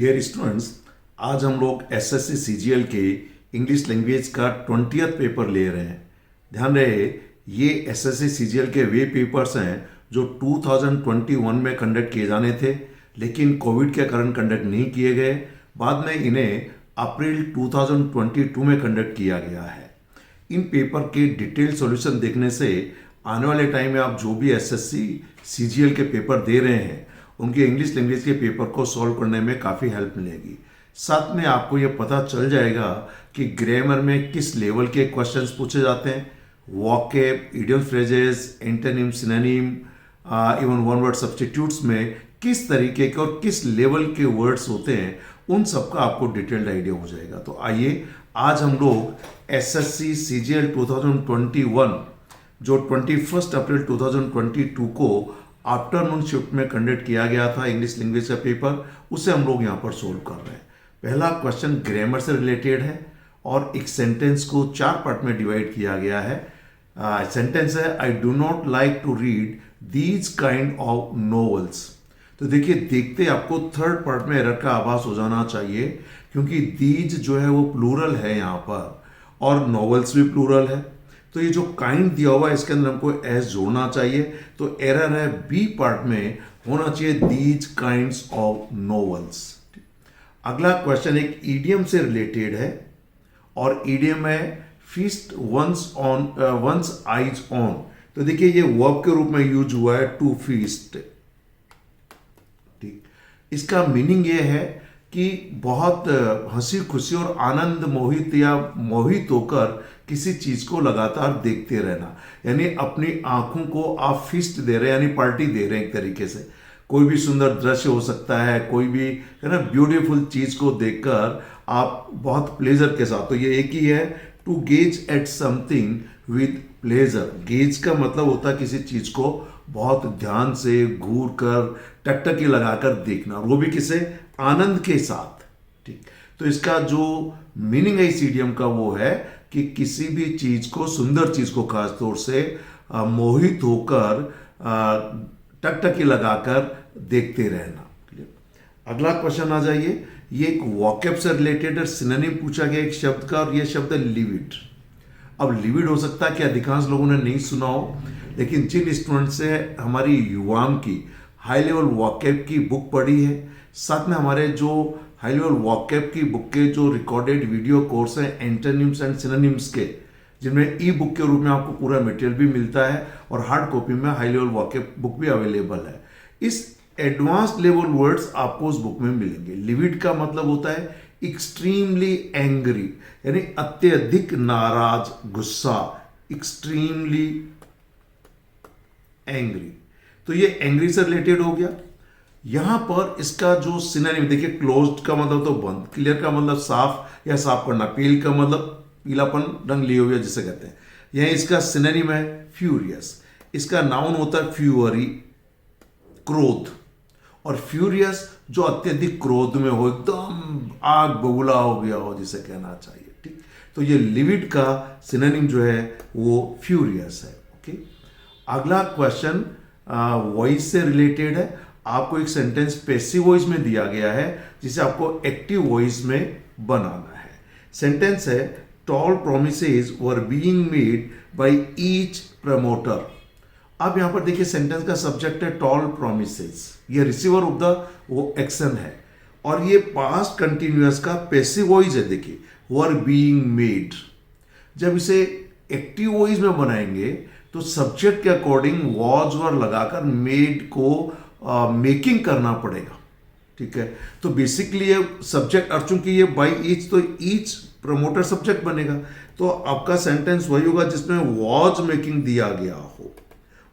Dear students, आज हम लोग एसएससी सीजीएल के इंग्लिश लैंग्वेज का 20th पेपर ले रहे हैं। ध्यान रहे, ये एसएससी सीजीएल के वे पेपर्स हैं जो 2021 में कंडक्ट किए जाने थे, लेकिन कोविड के कारण कंडक्ट नहीं किए गए। बाद में इन्हें अप्रैल 2022 में कंडक्ट किया गया है। इन पेपर के डिटेल सॉल्यूशन देखने से आने वाले टाइम में आप जो भी एसएससी सीजीएल के पेपर दे रहे हैं उनके इंग्लिश लैंग्वेज के पेपर को सॉल्व करने में काफ़ी हेल्प मिलेगी। साथ में आपको ये पता चल जाएगा कि ग्रामर में किस लेवल के क्वेश्चंस पूछे जाते हैं, vocab, idiom phrases, antonym, synonym, even one word substitutes में किस तरीके के और किस लेवल के वर्ड्स होते हैं, उन सब का आपको डिटेल्ड आइडिया हो जाएगा। तो आइए आज हम लोग एसएससी सीजीएल 2021 जो 21 अप्रैल 2022 को आफ्टरनून शिफ्ट में कंडक्ट किया गया था इंग्लिश लैंग्वेज का पेपर, उसे हम लोग यहाँ पर सोल्व कर रहे हैं। पहला क्वेश्चन ग्रामर से रिलेटेड है और एक सेंटेंस को 4 पार्ट में डिवाइड किया गया है। सेंटेंस है, I do not like to read these kind of novels. तो देखिए, देखते आपको थर्ड पार्ट में एरर का आभास हो जाना चाहिए, क्योंकि दीज जो है वो प्लूरल है यहाँ पर और नॉवेल्स भी प्लूरल है। तो ये जो काइंड दिया हुआ है इसके अंदर हमको एस जोड़ना चाहिए, तो एरर है बी पार्ट में होना चाहिए दीज काइंड्स ऑफ नॉवेल्स। अगला क्वेश्चन एक ईडियम से रिलेटेड है और ईडियम है फीस्ट वंस आइज ऑन। तो देखिए, ये वर्ब के रूप में यूज हुआ है टू फीस्ट। ठीक, इसका मीनिंग ये है कि बहुत हंसी खुशी और आनंद मोहित या मोहित होकर किसी चीज को लगातार देखते रहना, यानी अपनी आंखों को आप फिस्ट दे रहे हैं, यानी पार्टी दे रहे हैं एक तरीके से। कोई भी सुंदर दृश्य हो सकता है, कोई भी है ना ब्यूटीफुल चीज को देखकर आप बहुत प्लेजर के साथ, तो ये एक ही है to gaze at something with pleasure. Gaze का मतलब होता है किसी चीज को बहुत ध्यान से घूर कर टकटकी लगाकर देखना, वो भी किसे आनंद के साथ। ठीक, तो इसका जो मीनिंग है इस इडियम का वो है कि किसी भी चीज को, सुंदर चीज को खास तौर से मोहित होकर टकटकी लगाकर देखते रहना। अगला क्वेश्चन आ जाइए, ये एक वोकैब से रिलेटेड है, सिनोनिम पूछा गया एक शब्द का और ये शब्द है लिविड। अब लिविड हो सकता है कि अधिकांश लोगों ने नहीं सुना हो, लेकिन जिन स्टूडेंट से हमारी युवाम की हाई लेवल वोकैब की बुक पढ़ी है, साथ में हमारे जो हाई लेवल वोकैब की बुक के जो रिकॉर्डेड वीडियो कोर्स हैं एंटोनिम्स एंड सिनोनिम्स के, जिनमें ई बुक के रूप में आपको पूरा मटेरियल भी मिलता है और हार्ड कॉपी में हाई लेवल वोकैब बुक भी अवेलेबल है। इस एडवांस लेवल वर्ड्स आपको उस बुक में मिलेंगे। लिविड का मतलब होता है एक्सट्रीमली एंग्री, यानी अत्यधिक नाराज, गुस्सा, एक्सट्रीमली एंग्री। तो ये एंग्री से रिलेटेड हो गया। यहां पर इसका जो सिनोनिम देखिए, क्लोज्ड का मतलब तो बंद, क्लियर का मतलब साफ या साफ करना, पील का मतलब पीलापन, रंग लिए हुए जिसे कहते हैं। यह इसका सिनोनिम है फ्यूरियस। इसका नाउन होता है फ्यूरी, क्रोध, और फ्यूरियस जो अत्यधिक क्रोध में हो, एकदम आग बबूला हो गया हो जिसे कहना चाहिए। ठीक, तो ये लिविड का सिनोनिम जो है वो फ्यूरियस है। ओके, अगला क्वेश्चन वॉइस से रिलेटेड है। आपको एक सेंटेंस पैसिव वॉइस में दिया गया है जिसे आपको एक्टिव वॉइस में बनाना है। सेंटेंस है, tall promises were being made by each promoter. अब यहां पर देखिए, सेंटेंस का सब्जेक्ट है टॉल प्रोमिसेस, ये रिसीवर ऑफ द वो एक्शन है और ये पास्ट कंटिन्यूअस का पैसिव वॉइस है। देखिए, वर बीइंग मेड। जब इसे एक्टिव वॉइस में बनाएंगे तो सब्जेक्ट के अकॉर्डिंग वॉज वर लगाकर मेड को मेकिंग करना पड़ेगा। ठीक है, तो बेसिकली ये सब्जेक्ट, और चूंकि ये बाई ईच, तो ईच प्रमोटर सब्जेक्ट बनेगा। तो आपका सेंटेंस वही होगा जिसमें वॉज मेकिंग दिया गया हो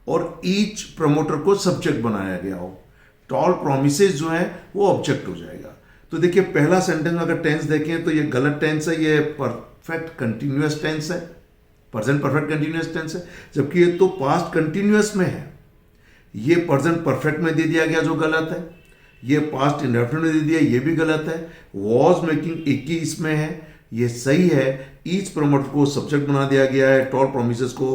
और ईच प्रमोटर को सब्जेक्ट बनाया गया हो। टॉल प्रोमिसेस जो है वो ऑब्जेक्ट हो जाएगा। तो देखिए, पहला सेंटेंस अगर टेंस देखें तो ये गलत टेंस है, ये परफेक्ट कंटिन्यूअस टेंस है, प्रेजेंट परफेक्ट कंटिन्यूअस टेंस है, जबकि ये तो पास्ट कंटिन्यूअस में है। ये प्रेजेंट परफेक्ट में दे दिया गया जो गलत है, ये पास्ट इंडेफिनिट में दे दिया, ये भी गलत है। वॉज मेकिंग एक ही इसमें है, ये सही है। ईच प्रमोटर को सब्जेक्ट बना दिया गया है, टॉल प्रोमिसेस को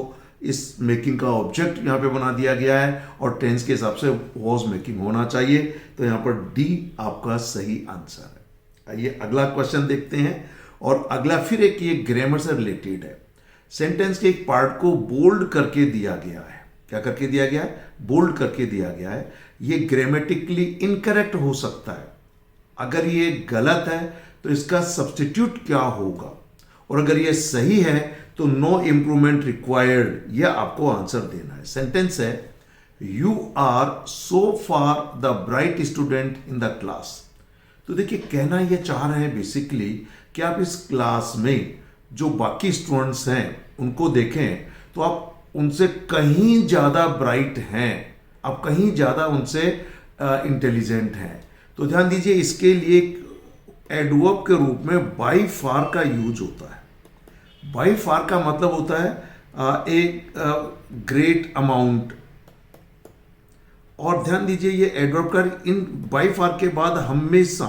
इस मेकिंग का ऑब्जेक्ट यहाँ पे बना दिया गया है और टेंस के हिसाब से वॉज मेकिंग होना चाहिए। तो यहाँ पर डी आपका सही आंसर है। आइए अगला क्वेश्चन देखते हैं। और अगला फिर एक ये ग्रामर से रिलेटेड है। सेंटेंस के एक पार्ट को बोल्ड करके दिया गया है। क्या करके दिया गया है? बोल्ड करके दिया गया है। ये ग्रामेटिकली इनकरेक्ट हो सकता है। अगर ये गलत है तो इसका सब्स्टिट्यूट क्या होगा, और अगर ये सही है तो नो इंप्रूवमेंट रिक्वायर्ड, यह आपको आंसर देना है। सेंटेंस है you are so far the bright student in the class. तो देखिए कहना ये चाह रहे हैं बेसिकली कि आप इस क्लास में जो बाकी स्टूडेंट्स हैं उनको देखें तो आप उनसे कहीं ज़्यादा ब्राइट हैं, आप कहीं ज़्यादा उनसे इंटेलिजेंट हैं। तो ध्यान दीजिए इसके लिए एडवर्ब के रूप में बाई फार का यूज होता है। बाई फार का मतलब होता है एक ग्रेट अमाउंट। और ध्यान दीजिए ये एडवर्ब का इन बाई फार के बाद हमेशा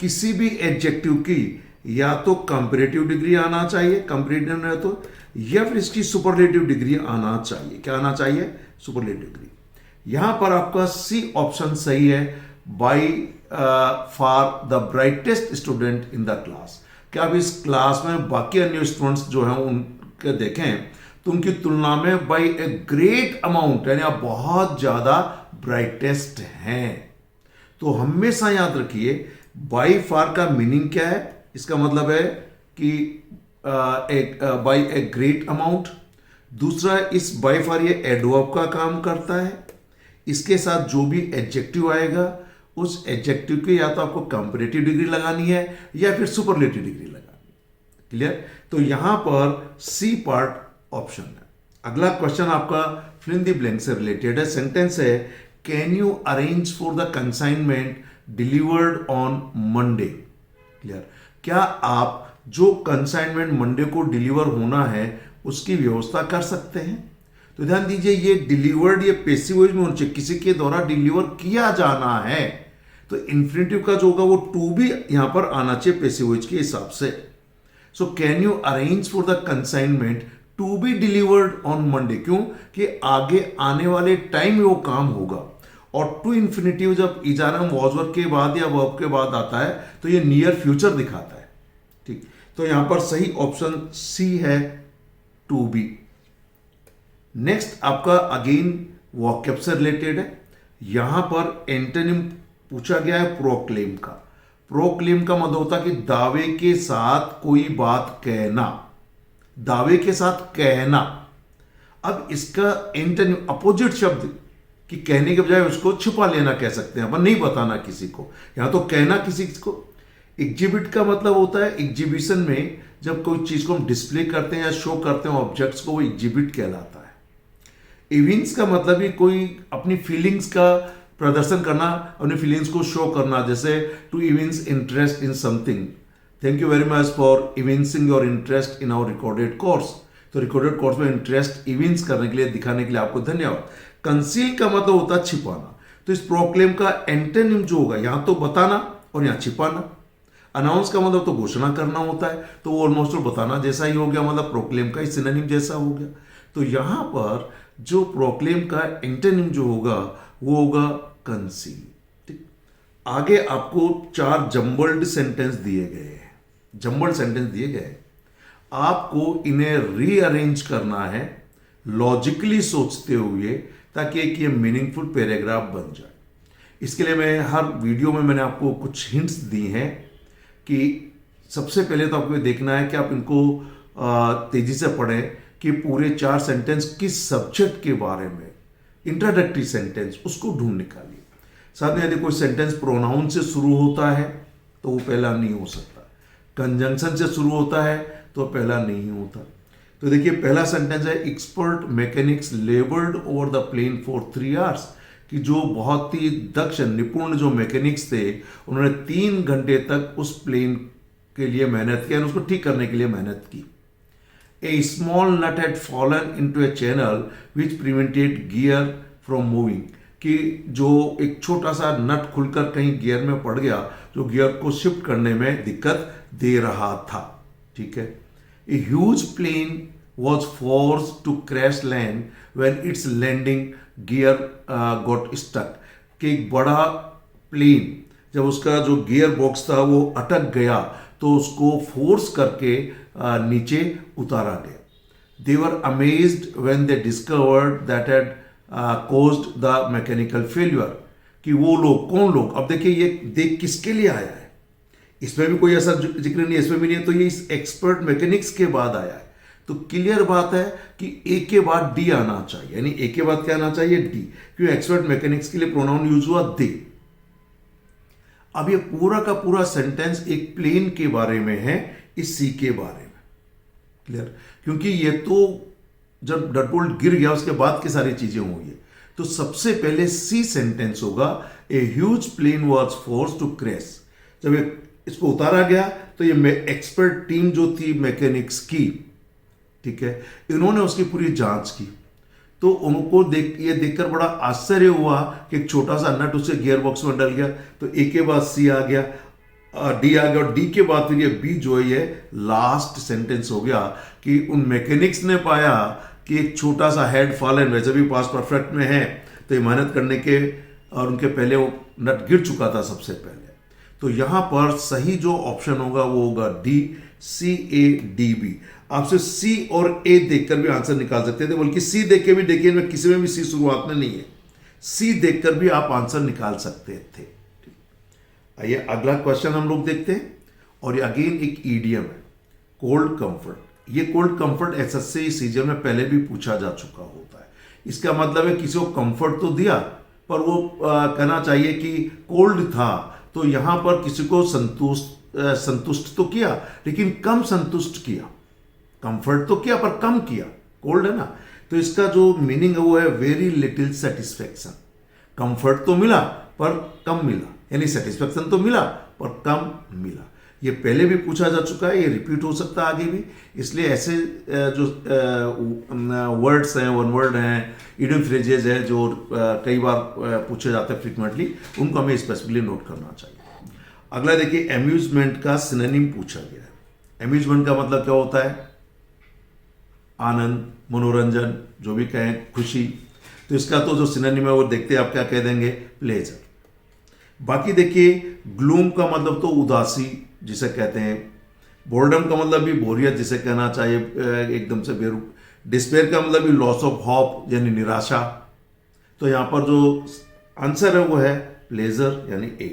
किसी भी एडजेक्टिव की या तो कंपैरेटिव डिग्री आना चाहिए, कंपैरेटिव है तो, या फिर इसकी सुपरलेटिव डिग्री आना चाहिए। क्या आना चाहिए? Superlative degree. यहां पर आपका सी ऑप्शन सही है, by for the brightest student in the class. क्या आप इस क्लास में बाकी अन्य स्टूडेंट्स जो हैं उनके देखें तो उनकी तुलना में बाई ए ग्रेट अमाउंट, यानी आप बहुत ज्यादा ब्राइटेस्ट हैं। तो हमेशा याद रखिए बाई फार का मीनिंग क्या है। इसका मतलब है कि बाई ए ग्रेट अमाउंट। दूसरा, इस बाई फार ये एडवर्ब का काम करता है। इसके साथ जो भी एडजेक्टिव आएगा उस एडजेक्टिव के या तो आपको कंपैरेटिव डिग्री लगानी है या फिर सुपरलेटिव डिग्री लगानी है। क्लियर? तो यहां पर सी पार्ट ऑप्शन है। अगला क्वेश्चन आपका फिल इन द ब्लैंक से रिलेटेड है। सेंटेंस है can you arrange for the consignment delivered on Monday. Clear? क्या आप जो कंसाइनमेंट मंडे को डिलीवर होना है उसकी व्यवस्था कर सकते हैं? तो ध्यान दीजिए ये डिलीवर्ड ये पैसिव वॉइस में होना चाहिए, किसी के द्वारा डिलीवर किया जाना है। तो इन्फिनेटिव का जो होगा वो टू भी यहां पर आना चाहिए पैसिव वॉइस के हिसाब से। So can you arrange for the consignment to be delivered on Monday. क्यों? कि आगे आने वाले टाइम में वो काम होगा। और टू इन्फिनेटिव जब इजारा वॉज वर्ब के बाद या वर्ब के बाद आता है तो ये नियर फ्यूचर दिखाता है। ठीक, तो यहां पर सही ऑप्शन सी है, टू बी। नेक्स्ट आपका अगेन वॉकैब से रिलेटेड है। यहां पर एंटोनिम पूछा गया है प्रोक्लेम का। प्रोक्लेम का मतलब होता है कि दावे के साथ कोई बात कहना, दावे के साथ कहना। अब इसका एंटोनिम अपोजिट शब्द कि कहने के बजाय उसको छुपा लेना कह सकते हैं अपन, नहीं बताना किसी को। यहां तो कहना किसी को। एग्जिबिट का मतलब होता है एग्जीबिशन में जब कोई चीज को हम डिस्प्ले करते हैं या शो करते हैं ऑब्जेक्ट्स को, वो एग्जिबिट कहलाता है। इवेंट्स का मतलब ही कोई अपनी फीलिंग्स का प्रदर्शन करना, अपनी फीलिंग्स को शो करना, जैसे to events interest in something. Thank you very much for evincing your interest in our recorded course. तो रिकॉर्डेड कोर्स में इंटरेस्ट इवेंट्स करने के लिए, दिखाने के लिए आपको धन्यवाद। कंसील का मतलब होता है छिपाना। तो इस प्रोक्लेम का एंटोनिम जो होगा यहां तो बताना और यहां छिपाना। अनाउंस का मतलब तो घोषणा करना होता है, तो वो ऑलमोस्ट बताना जैसा ही हो गया, मतलब प्रोक्लेम का ही सिनोनिम जैसा हो गया। तो यहां पर जो प्रोक्लेम का एंटोनिम जो होगा वो होगा कंसील। ठीक, आगे आपको 4 जम्बल्ड सेंटेंस दिए गए हैं, जम्बल्ड सेंटेंस दिए गए। आपको इन्हें रीअरेंज करना है लॉजिकली सोचते हुए, ताकि एक ये मीनिंगफुल पैराग्राफ बन जाए। इसके लिए मैं हर वीडियो में मैंने आपको कुछ हिंट्स दी हैं कि सबसे पहले तो आपको देखना है कि आप इनको तेजी से पढ़ें कि पूरे 4 सेंटेंस किस सब्जेक्ट के बारे में, इंट्रोडक्टरी सेंटेंस उसको ढूंढ निकालिए। साथ में यदि कोई सेंटेंस प्रोनाउन से शुरू होता है तो वो पहला नहीं हो सकता, कंजंक्शन से शुरू होता है तो पहला नहीं होता। तो देखिए पहला सेंटेंस है expert mechanics laboured over the plane for 3 hours, कि जो बहुत ही दक्ष निपुण जो मैकेनिक्स थे उन्होंने 3 घंटे तक उस प्लेन के लिए मेहनत की, उसको ठीक करने के लिए मेहनत की। A small nut had fallen into a channel which prevented gear from moving, कि जो एक छोटा सा नट खुलकर कहीं गियर में पड़ गया जो गियर को शिफ्ट करने में दिक्कत दे रहा था। ठीक है। A huge plane was forced to crash land when its landing gear got stuck. कि एक बड़ा प्लेन जब उसका जो गियर बॉक्स था वो अटक गया तो उसको फोर्स करके नीचे उतारा गया. They were amazed when they discovered that had caused the mechanical failure. कि वो लोग कौन लोग, अब देखिए ये देख किसके लिए आया है, इसमें भी कोई ऐसा जिक्र नहीं है, इसमें भी नहीं है, तो ये इस एक्सपर्ट मैकेनिक्स के बाद आया है. तो क्लियर बात है कि ए के बाद डी आना चाहिए, यानी ए के बाद क्या आना चाहिए, डी, क्योंकि एक्सपर्ट मैकेनिक्स के लिए प्रोनाउन यूज हुआ दे. अब ये पूरा का पूरा सेंटेंस एक प्लेन के बारे में है, इस सी के बारे में. क्लियर, क्योंकि ये तो जब डटबोल्ट गिर गया उसके बाद की सारी चीजें हुई है. तो सबसे पहले सी सेंटेंस होगा, a huge plane was forced to crash. जब इसको उतारा गया तो ये एक्सपर्ट टीम जो थी मैकेनिक्स की, ठीक है, इन्होंने उसकी पूरी जांच की. तो उनको ये देखकर बड़ा आश्चर्य हुआ कि एक छोटा सा नट उसके गियर बॉक्स में डल गया. तो ए के बाद सी आ गया, डी आ गया, और डी के बाद फिर ये बी जो है ये लास्ट सेंटेंस हो गया कि उन मैकेनिक्स ने पाया कि एक छोटा सा हेड फॉलन, वैसे भी पास परफेक्ट में है तो ये मेहनत करने के, और उनके पहले वो नट गिर चुका था सबसे पहले. तो यहां पर सही जो ऑप्शन होगा वो होगा D, C A D B. आपसे सी और ए देखकर भी आंसर निकाल सकते थे, बल्कि सी देख के भी देखिए, इनमें किसी में भी सी शुरुआत में नहीं है, सी देखकर भी आप आंसर निकाल सकते थे. आइए अगला क्वेश्चन हम लोग देखते हैं, और ये अगेन एक ईडियम है, कोल्ड कंफर्ट. ये कोल्ड कंफर्ट एसएससी सीजीएल में पहले भी पूछा जा चुका होता है. इसका मतलब है किसी को कंफर्ट तो दिया, पर वो कहना चाहिए कि कोल्ड था, तो यहां पर किसी को संतुष्ट तो किया लेकिन कम संतुष्ट किया. कंफर्ट तो किया पर कम किया, कोल्ड है ना, तो इसका जो मीनिंग है वो है वेरी लिटिल सेटिस्फेक्शन. कंफर्ट तो मिला पर कम मिला, यानी सेटिस्फेक्शन तो मिला पर कम मिला. ये पहले भी पूछा जा चुका है, ये रिपीट हो सकता है आगे भी, इसलिए ऐसे जो वर्ड्स हैं, वन वर्ड हैं, इडियम फ्रेजेज हैं जो कई बार पूछे जाते हैं फ्रिक्वेंटली, उनको हमें स्पेसिफिकली नोट करना चाहिए. अगला देखिए, एम्यूजमेंट का सिनोनिम पूछा गया है. एम्यूजमेंट का मतलब क्या होता है, आनंद, मनोरंजन, जो भी कहें, खुशी. तो इसका तो जो सिनोनिम है वो देखते हैं आप क्या कह देंगे, प्लेजर. बाकी देखिए, ग्लूम का मतलब तो उदासी जिसे कहते हैं, बोर्डम का मतलब भी बोरियत जिसे कहना चाहिए, एकदम से बेरुख. डिस्पेयर का मतलब भी लॉस ऑफ होप यानी निराशा. तो यहां पर जो आंसर है वो है प्लेजर यानी ए.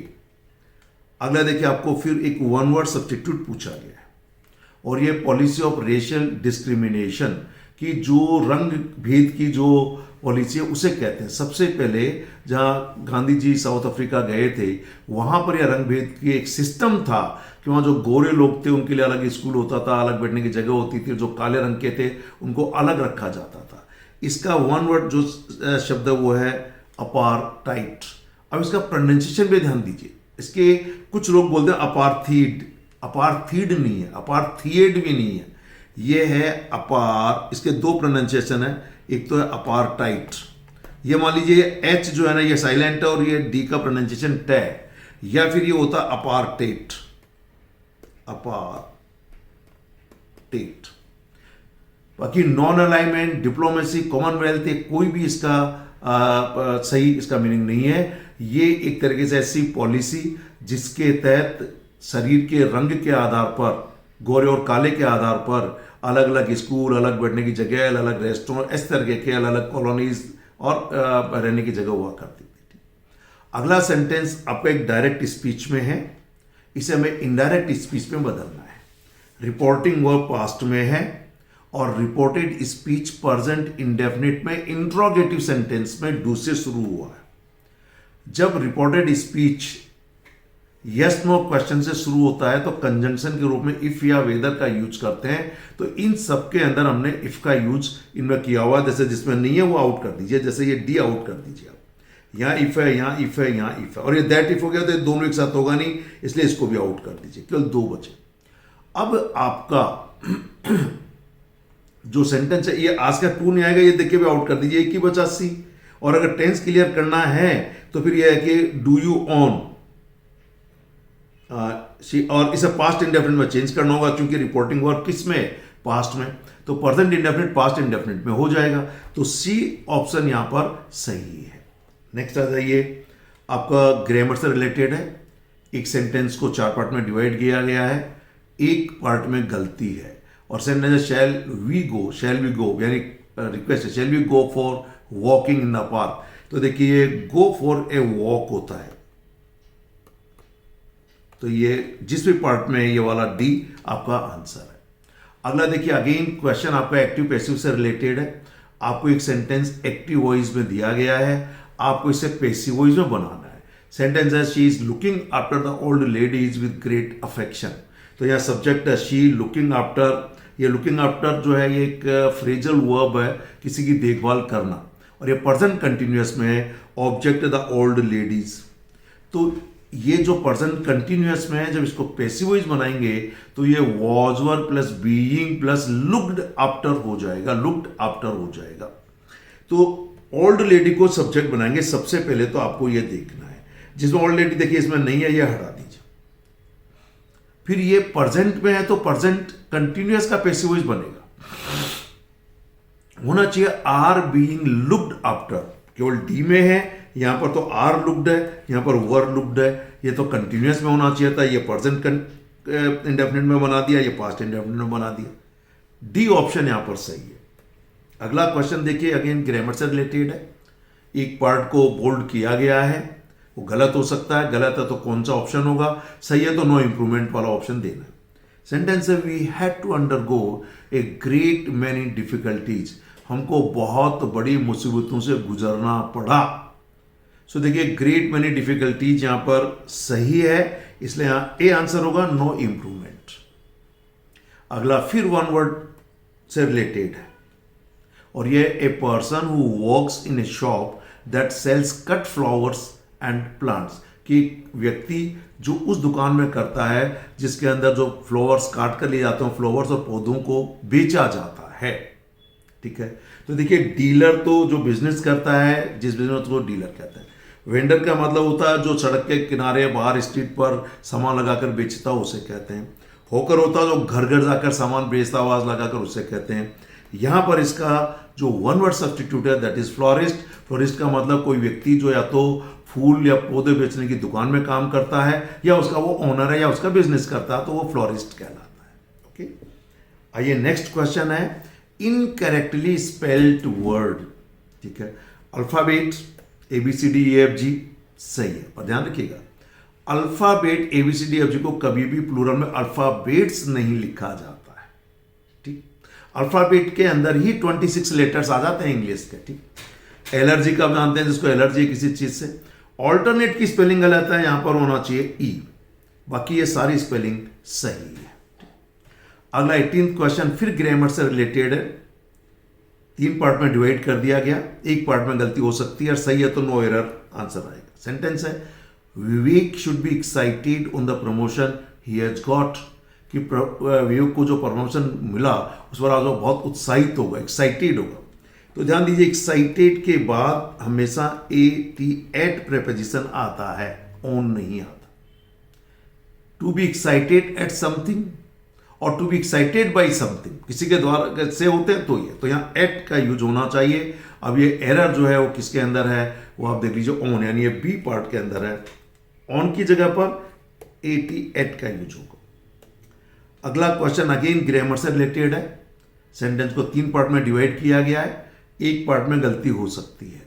अगला देखिए, आपको फिर एक वन वर्ड सब्स्टिट्यूट पूछा गया है, और ये पॉलिसी ऑफ रेशियल डिस्क्रिमिनेशन की जो रंग भेद की जो पॉलिसी है उसे कहते हैं. सबसे पहले जहां गांधी जी साउथ अफ्रीका गए थे वहां पर यह रंग भेद की एक सिस्टम था कि वहां जो गोरे लोग थे उनके लिए अलग स्कूल होता था, अलग बैठने की जगह होती थी, जो काले रंग के थे उनको अलग रखा जाता था. इसका वन वर्ड जो शब्द है वो है अपार्थाइड. अब इसका प्रोनाउंसिएशन पे ध्यान दीजिए. इसके कुछ लोग बोलते हैं अपार्थीड, अपार्थीड नहीं है, अपार्थियड भी नहीं है, ये है अपार. इसके दो प्रोनाउंसिएशन है, एक तो है अपार्थाइड. ये मान लीजिए एच जो है ना ये साइलेंट है और ये डी का प्रोनाउंसिएशन टे, या फिर ये होता अपार्टेट, अपार्टेट. बाकी नॉन अलाइनमेंट, डिप्लोमेसी, कॉमनवेल्थ, कोई भी इसका सही इसका मीनिंग नहीं है. ये एक तरीके से ऐसी पॉलिसी जिसके तहत शरीर के रंग के आधार पर, गोरे और काले के आधार पर अलग अलग स्कूल, अलग बैठने की जगह, अलग अलग रेस्टोरेंट, इस तरह के अलग अलग कॉलोनीज और रहने की जगह हुआ करती थी. अगला सेंटेंस आपका एक डायरेक्ट स्पीच में है, इसे हमें इनडायरेक्ट स्पीच में बदलना है. रिपोर्टिंग वर्ब पास्ट में है और रिपोर्टेड स्पीच प्रेजेंट इंडेफिनिट में इंट्रोगेटिव सेंटेंस में डू से शुरू हुआ है. जब reported speech yes no question से शुरू होता है तो कंजंक्शन के रूप में इफ या वेदर का यूज करते हैं. तो इन सब के अंदर हमने इफ का यूज इनमें किया हुआ. जैसे जिसमें नहीं है वो आउट कर दीजिए, जैसे ये डी आउट कर दीजिए आप. यहाँ इफ है, यहाँ इफ है, यहाँ इफ है, और ये दैट इफ हो गया तो ये दोनों एक साथ होगा नहीं, इसलिए इसको भी आउट कर दीजिए. केवल दो बचे. अब आपका जो सेंटेंस है ये आज का टू नहीं आएगा, ये देखिए भी आउट कर दीजिए. एक ही बचा सी. और अगर टेंस क्लियर करना है तो फिर यह है कि डू यू ऑन, और इसे पास्ट इंडेफिनिट में चेंज करना होगा क्योंकि रिपोर्टिंग वर्ब किस में, पास्ट में. तो प्रेजेंट इंडेफिनिट पास्ट इंडेफिनिट में हो जाएगा। तो सी ऑप्शन यहां पर सही है। नेक्स्ट आ जाइए, आपका ग्रामर से रिलेटेड है। एक सेंटेंस को 4 पार्ट में डिवाइड किया गया है, एक पार्ट में गलती है और सेंटेंस है शैल वी गो यानी रिक्वेस्ट है shall we go for walking in the park. तो देखिए गो फॉर ए वॉक होता है, तो ये जिस भी पार्ट में ये वाला डी आपका आंसर है। अगला देखिए, अगेन क्वेश्चन आपका एक्टिव पैसिव से रिलेटेड है। आपको एक सेंटेंस एक्टिव वॉइस में दिया गया है, आपको इसे पैसिव वॉइस में बनाना है। सेंटेंस है she is looking after the old ladies with great affection. तो यहाँ सब्जेक्ट है शी लुकिंग आफ्टर। ये लुकिंग आफ्टर जो है ये एक फ्रेजल वर्ब है, किसी की देखभाल करना, और ये प्रेजेंट कंटिन्यूअस में है, ऑब्जेक्ट द ओल्ड लेडीज। तो ये जो प्रेजेंट कंटिन्यूअस में है, जब इसको पैसिव वॉइस बनाएंगे तो ये was were plus being plus looked after हो जाएगा। तो ओल्ड लेडी को सब्जेक्ट बनाएंगे। सबसे पहले तो आपको ये देखना है, जिसमें ओल्ड लेडी देखिए इसमें नहीं है, ये हटा दीजिए। फिर ये प्रेजेंट में है तो प्रेजेंट कंटिन्यूअस का पैसिव वॉइस बनेगा, होना चाहिए आर बीइंग लुक्ड आफ्टर। केवल डी में है, यहां पर तो आर लुक्ड है, यहां पर वर लुक्ड है। ये तो कंटिन्यूअस में होना चाहिए था, ये प्रेजेंट इंडेफिनिट में बना दिया, ये पास्ट इंडेफिनिट में बना दिया। डी ऑप्शन यहां पर सही है। अगला क्वेश्चन देखिए, अगेन ग्रामर से रिलेटेड है। एक पार्ट को बोल्ड किया गया है, वो गलत हो सकता है, गलत है तो कौन सा ऑप्शन होगा, सही है तो नो इंप्रूवमेंट वाला ऑप्शन देना है। सेंटेंस है we had to undergo a great many difficulties. हमको बहुत बड़ी मुसीबतों से गुजरना पड़ा। सो देखिए ग्रेट मैनी डिफिकल्टीज यहां पर सही है, इसलिए यहां ए आंसर होगा, नो इंप्रूवमेंट। अगला फिर वन वर्ड से रिलेटेड है और ये a person who works in a shop that sells cut flowers and plants. कि व्यक्ति जो उस दुकान में करता है जिसके अंदर जो फ्लावर्स काट कर लिए जाते हैं, फ्लावर्स और पौधों को बेचा जाता है। ठीक है, तो देखिए डीलर तो जो बिजनेस करता है, जिस बिजनेस को डीलर कहते हैं। वेंडर का मतलब होता है जो सड़क के किनारे बाहर स्ट्रीट पर सामान लगाकर बेचता है, उसे कहते हैं। होकर होता है जो घर घर जाकर सामान बेचता, आवाज लगाकर, उसे कहते हैं। यहां पर इसका जो वन वर्ड सब्स्टिट्यूट है दैट इज फ्लोरिस्ट। फ्लोरिस्ट का मतलब कोई व्यक्ति जो या तो फूल या पौधे बेचने की दुकान में काम करता है, या उसका वो ओनर है, या उसका बिजनेस करता है, तो वो फ्लोरिस्ट कहलाता है। ओके, आइए नेक्स्ट क्वेश्चन है इनकरेक्टली स्पेल्ड वर्ड। ठीक है, अल्फाबेट ABCDEFG सही है, पर ध्यान रखिएगा अल्फाबेट ABCDEFG को कभी भी प्लूरल में अल्फाबेट्स नहीं लिखा जाता है। ठीक, अल्फाबेट के अंदर ही 26 लेटर्स आ जाते हैं इंग्लिश के। ठीक, एलर्जी का जानते हैं, जिसको एलर्जी है किसी चीज से। ऑल्टरनेट की स्पेलिंग गलत है, यहां पर होना चाहिए ई, बाकी ये सारी स्पेलिंग सही है। अगला 18th क्वेश्चन फिर ग्रामर से रिलेटेड है। 3 पार्ट में डिवाइड कर दिया गया, एक पार्ट में गलती हो सकती है, और सही है तो नो एरर आंसर आएगा। सेंटेंस है Vivek should be excited on the promotion he has got. कि विवेक को जो प्रमोशन मिला उस पर आज वो बहुत उत्साहित होगा, एक्साइटेड होगा। तो ध्यान दीजिए एक्साइटेड के बाद हमेशा एट प्रेपोजिशन आता है, ऑन नहीं आता। To be excited at something और to be excited by something किसी के द्वारा से होते हैं, तो ये तो यहाँ एट का यूज होना चाहिए। अब ये एरर जो है वो किसके अंदर है, वो आप देख लीजिए ऑन, यानी ये बी पार्ट के अंदर है। ऑन की जगह पर एट का यूज होगा। अगला क्वेश्चन अगेन ग्रामर से रिलेटेड है। सेंटेंस को 3 पार्ट में डिवाइड किया गया है, एक पार्ट में गलती हो सकती है।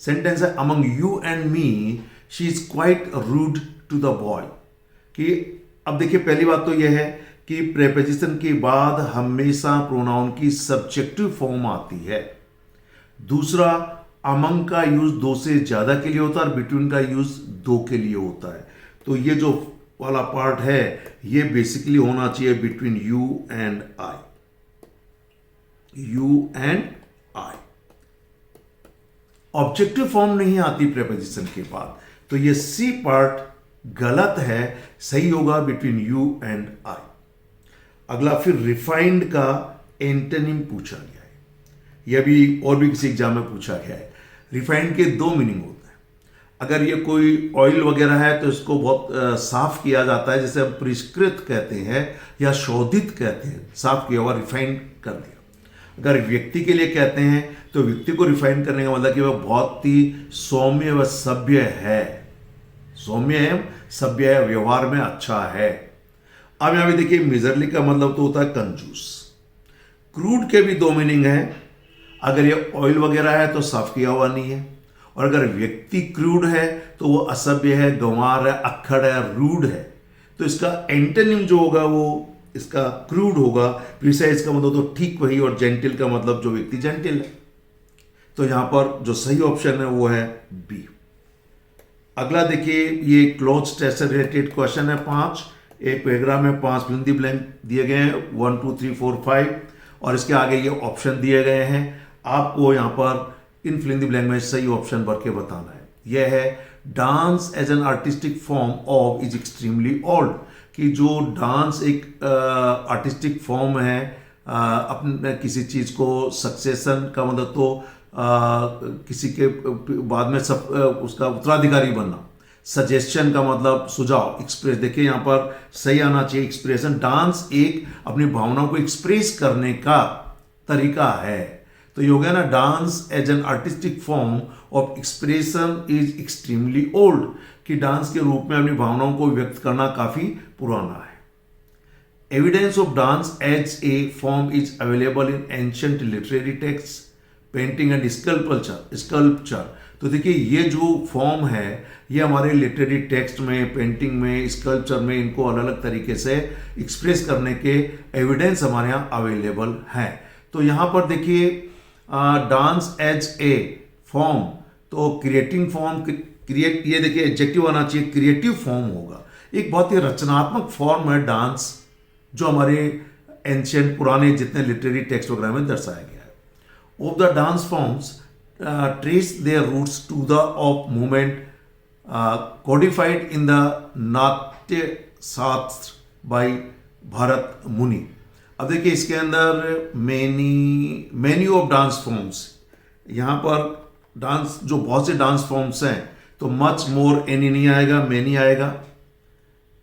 सेंटेंस है among you and me she is quite rude to the boy. कि अब देखिए पहली बात तो यह है कि प्रेपोजिशन के बाद हमेशा प्रोनाउन की सब्जेक्टिव फॉर्म आती है। दूसरा, अमंग का यूज 2 से ज्यादा के लिए होता है और बिटवीन का यूज 2 के लिए होता है। तो ये जो वाला पार्ट है ये बेसिकली होना चाहिए between you and I, you and I. Objective form नहीं आती प्रेपोजिशन के बाद, तो ये सी पार्ट गलत है, सही होगा बिटवीन यू एंड आई। अगला फिर रिफाइंड का एंटोनिम पूछा गया है, यह भी और भी किसी एग्जाम में पूछा गया है। रिफाइंड के 2 मीनिंग होते हैं। अगर ये कोई ऑयल वगैरह है तो इसको बहुत साफ किया जाता है, जिसे हम परिष्कृत कहते हैं या शोधित कहते हैं, साफ किया हुआ, रिफाइंड कर दिया। अगर व्यक्ति के लिए कहते हैं तो व्यक्ति को रिफाइन करने का मतलब कि वह बहुत ही सौम्य व सभ्य है, सौम्य है, सभ्य है, व्यवहार में अच्छा है। अब यहां पे देखिए मिजरली का मतलब तो होता है कंजूस। क्रूड के भी दो मीनिंग है, अगर ये ऑयल वगैरह है तो साफ किया हुआ नहीं है, और अगर व्यक्ति क्रूड है तो वो असभ्य है, गंवार है, अक्खड़ है, रूड है। तो इसका एंटोनिम जो होगा वो इसका क्रूड होगा। प्रिसाइज का मतलब तो ठीक वही, और जेंटिल का मतलब जो व्यक्ति जेंटिल है। तो यहां पर जो सही ऑप्शन है वो है बी। अगला देखिए, ये क्लोज टेस्ट से रिलेटेड क्वेश्चन है 5। एक पैराग्राफ में 5 फिल इन द ब्लैंक दिए गए हैं, 1 2 3 4 5, और इसके आगे ये ऑप्शन दिए गए हैं। आपको यहाँ पर इन फिल इन द ब्लैंक में सही ऑप्शन भर के बताना है। यह है dance as an artistic form of is extremely old, कि जो डांस एक आर्टिस्टिक फॉर्म है, अपने किसी चीज को सक्सेशन का मतलब तो किसी के बाद में सब उसका उत्तराधिकारी बनना। सजेशन का मतलब सुझाव, एक्सप्रेस, देखिए यहां पर सही आना चाहिए एक्सप्रेशन। डांस एक अपनी भावनाओं को एक्सप्रेस करने का तरीका है। तो ये हो गया ना, dance as an artistic form of expression is extremely old, कि डांस के रूप में अपनी भावनाओं को व्यक्त करना काफी पुराना है। Evidence of dance as a form is available in ancient literary text, painting and sculpture. तो देखिए ये जो फॉर्म है ये हमारे लिटरेरी टेक्स्ट में, पेंटिंग में, स्कल्पचर में इनको अलग अलग तरीके से एक्सप्रेस करने के एविडेंस हमारे यहाँ अवेलेबल है। तो यहाँ पर देखिए डांस एज ए फॉर्म, तो क्रिएटिंग फॉर्म, क्रिएट, ये देखिए एडजेक्टिव आना चाहिए, क्रिएटिव फॉर्म होगा। एक बहुत ही रचनात्मक फॉर्म है डांस, जो हमारे एंशिएंट पुराने जितने लिटरेरी टेक्स्ट वगैरह में दर्शाया गया है। Of the dance forms trace their roots to the of movement codified in the नाट्य शास्त्र by भरत मुनि। अब देखिए इसके अंदर मेनी ऑफ डांस फॉर्म्स, यहाँ पर डांस जो बहुत से डांस फॉर्म्स हैं, तो मच मोर एनी नहीं आएगा, मेनी आएगा।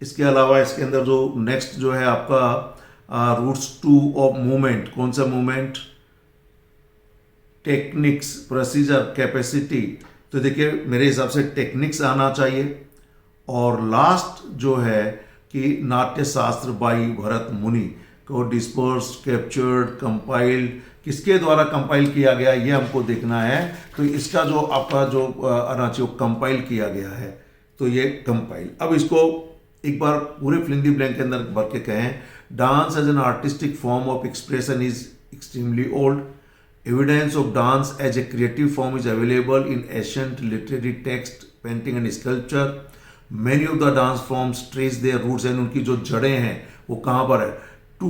इसके अलावा इसके अंदर जो नेक्स्ट जो है आपका रूट्स टू ऑफ मूवमेंट, कौन सा मूवमेंट, टेक्निक्स, प्रोसीजर, कैपेसिटी। तो देखिए मेरे हिसाब से टेक्निक्स आना चाहिए। और लास्ट जो है कि नाट्य शास्त्र बाई भरत मुनि को डिस्पर्स, कैप्चर्ड, कंपाइल्ड, किसके द्वारा कंपाइल किया गया ये हमको देखना है। तो इसका जो आपका जो आना चाहिए कंपाइल किया गया है, तो ये कंपाइल। अब इसको एक बार पूरे फिल इन द ब्लैंक के अंदर भर के कहें, dance as an artistic form of expression is extremely old. Evidence of dance as a creative form is available in ancient literary text, painting and sculpture. Many of the dance forms trace their roots, and उनकी जो जड़ें हैं वो कहाँ पर है, to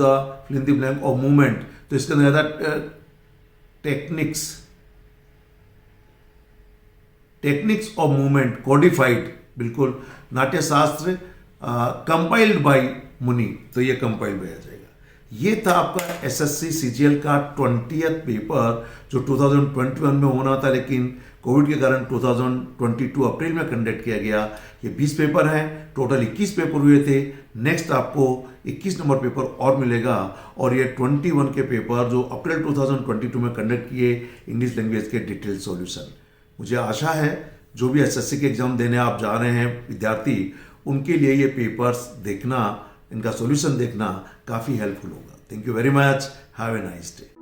the fill in the blank of movement। तो इसके अंदर आता टेक्निक्स ऑफ मूवमेंट कोडिफाइड, बिल्कुल नाट्य शास्त्र, कंपाइल्ड बाय मुनि, तो ये कंपाइल्ड किया जाएगा। ये था आपका एसएससी सीजीएल का 20th पेपर, जो 2021 में होना था, लेकिन कोविड के कारण 2022 अप्रैल में कंडक्ट किया गया। ये 20 पेपर हैं, टोटल 21 पेपर हुए थे। नेक्स्ट आपको 21 नंबर पेपर और मिलेगा, और ये 21 के पेपर जो अप्रैल 2022 में कंडक्ट किए इंग्लिश लैंग्वेज के डिटेल सॉल्यूशन। मुझे आशा है जो भी एसएससी के एग्जाम देने आप जा रहे हैं विद्यार्थी, उनके लिए ये पेपर्स देखना, इनका सॉल्यूशन देखना काफ़ी हेल्पफुल होगा। Thank you very much, have a nice day.